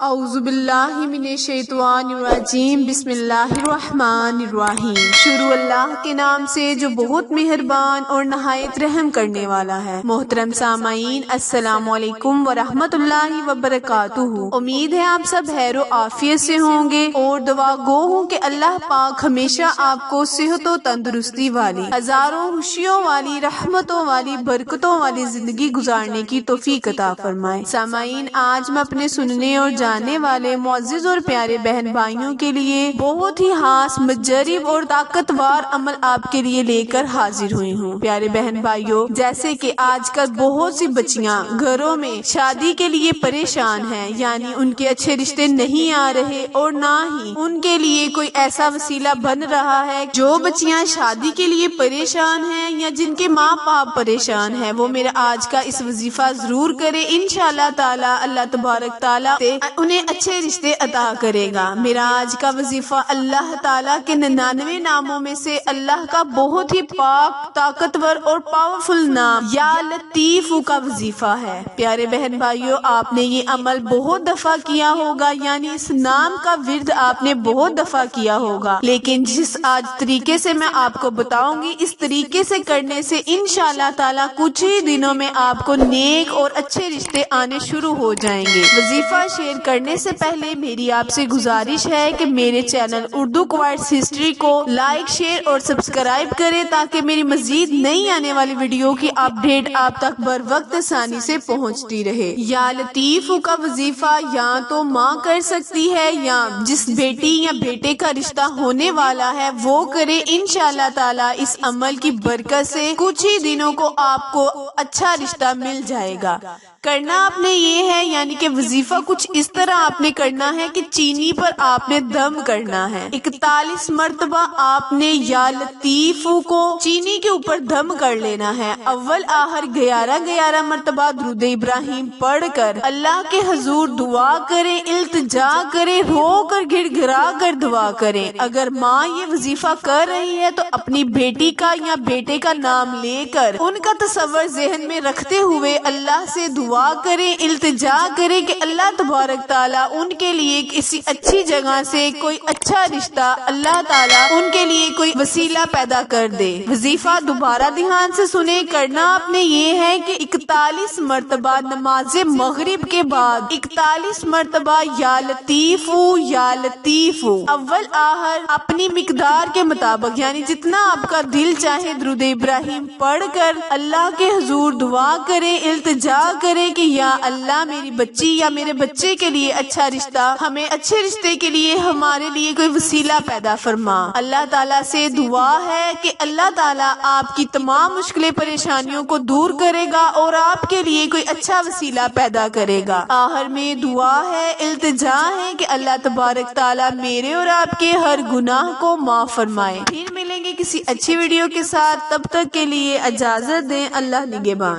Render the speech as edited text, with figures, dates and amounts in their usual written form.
اعوذ باللہ من الشیطان الرجیم، بسم اللہ الرحمن الرحیم۔ شروع اللہ کے نام سے جو بہت مہربان اور نہایت رحم کرنے والا ہے۔ محترم سامعین، السلام علیکم ورحمۃ اللہ وبرکاتہ۔ امید ہے آپ سب خیر و عافیت سے ہوں گے اور دعا گو ہوں کہ اللہ پاک ہمیشہ آپ کو صحت و تندرستی والی، ہزاروں خوشیوں والی، رحمتوں والی، برکتوں والی زندگی گزارنے کی توفیق عطا فرمائے۔ سامعین، آج میں اپنے سننے اور جاننے والے معزز اور پیارے بہن بھائیوں کے لیے بہت ہی خاص، مجرب اور طاقتور عمل آپ کے لیے لے کر حاضر ہوئی ہوں۔ پیارے بہن بھائیوں، جیسے کہ آج کل بہت سی بچیاں گھروں میں شادی کے لیے پریشان ہیں، یعنی ان کے اچھے رشتے نہیں آ رہے اور نہ ہی ان کے لیے کوئی ایسا وسیلہ بن رہا ہے۔ جو بچیاں شادی کے لیے پریشان ہیں یا جن کے ماں باپ پریشان ہیں، وہ میرا آج کا اس وظیفہ ضرور کرے۔ انشاءاللہ تعالی اللہ تبارک تعالی سے انہیں اچھے رشتے عطا کرے گا۔ میرا آج کا وظیفہ اللہ تعالیٰ کے 99 ناموں میں سے اللہ کا بہت ہی پاک، طاقتور اور پاورفل نام یا لطیف کا وظیفہ ہے۔ پیارے بہن بھائیوں، آپ نے یہ عمل بہت دفعہ کیا ہوگا، یعنی اس نام کا ورد آپ نے بہت دفعہ کیا ہوگا، لیکن جس آج طریقے سے میں آپ کو بتاؤں گی، اس طریقے سے کرنے سے انشاءاللہ تعالیٰ کچھ ہی دنوں میں آپ کو نیک اور اچھے رشتے آنے شروع ہو جائیں گے۔ وظیفہ شیئر کرنے سے پہلے میری آپ سے گزارش ہے کہ میرے چینل اردو کوائٹس ہسٹری کو لائک، شیئر اور سبسکرائب کریں تاکہ میری مزید نئی آنے والی ویڈیو کی اپڈیٹ آپ تک بر وقت آسانی سے پہنچتی رہے۔ یا لطیف کا وظیفہ یا تو ماں کر سکتی ہے یا جس بیٹی یا بیٹے کا رشتہ ہونے والا ہے وہ کرے۔ انشاءاللہ تعالی اس عمل کی برکت سے کچھ ہی دنوں کو آپ کو اچھا رشتہ مل جائے گا۔ کرنا آپ نے یہ ہے، یعنی کہ وظیفہ کچھ اس طرح آپ نے کرنا ہے کہ چینی پر آپ نے دم کرنا ہے۔ 41 مرتبہ آپ نے یا لطیف کو چینی کے اوپر دم کر لینا ہے۔ اول آخر 11 مرتبہ درود ابراہیم پڑھ کر اللہ کے حضور دعا کریں، التجا کریں، رو کر گڑ گڑا کر دعا کریں۔ اگر ماں یہ وظیفہ کر رہی ہے تو اپنی بیٹی کا یا بیٹے کا نام لے کر ان کا تصور ذہن میں رکھتے ہوئے اللہ سے دعا کریں، التجا کریں کہ اللہ تبارک تعالیٰ ان کے لیے کسی اچھی جگہ سے کوئی اچھا رشتہ، اللہ تعالیٰ ان کے لیے کوئی وسیلہ پیدا کر دے۔ وظیفہ دوبارہ دھیان سے سنیں۔ کرنا آپ نے یہ ہے کہ 41 مرتبہ نماز مغرب کے بعد 41 مرتبہ یا لطیف یا لطیف اول آخر اپنی مقدار کے مطابق، یعنی جتنا آپ کا دل چاہے درود ابراہیم پڑھ کر اللہ کے حضور دعا کریں، التجا کریں کہ یا اللہ میری بچی یا میرے بچے کے لیے اچھا رشتہ، ہمیں اچھے رشتے کے لیے ہمارے لیے کوئی وسیلہ پیدا فرما۔ اللہ تعالیٰ سے دعا ہے کہ اللہ تعالیٰ آپ کی تمام مشکلیں، پریشانیوں کو دور کرے گا اور آپ کے لیے کوئی اچھا وسیلہ پیدا کرے گا۔ آخر میں دعا ہے، التجا ہے کہ اللہ تبارک تعالیٰ میرے اور آپ کے ہر گناہ کو معاف فرمائے۔ پھر ملیں گے کسی اچھی ویڈیو کے ساتھ، تب تک کے لیے اجازت دیں۔ اللہ نگہبان۔